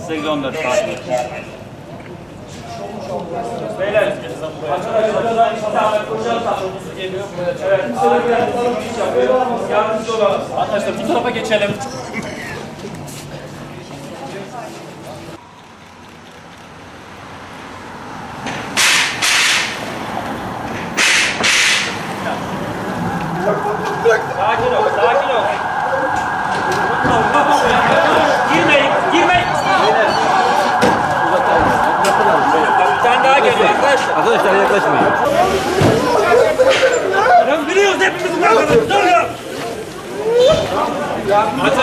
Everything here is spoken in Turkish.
8-14 saat. Beyler, arkadaşlar bir tane koşan takımımız geliyor. Evet, ağırlıklı iş yapıyor. Yardımcı olalım. Arkadaşlar bu tarafa geçelim. Sakin ol, sakin ol. Girmeyin, girmeyin. Bir tane daha geliyor arkadaşlar. Arkadaşlar yaklaşmayın. Lan biliyoruz hepimiz bırakalım. Dur ya. Aç.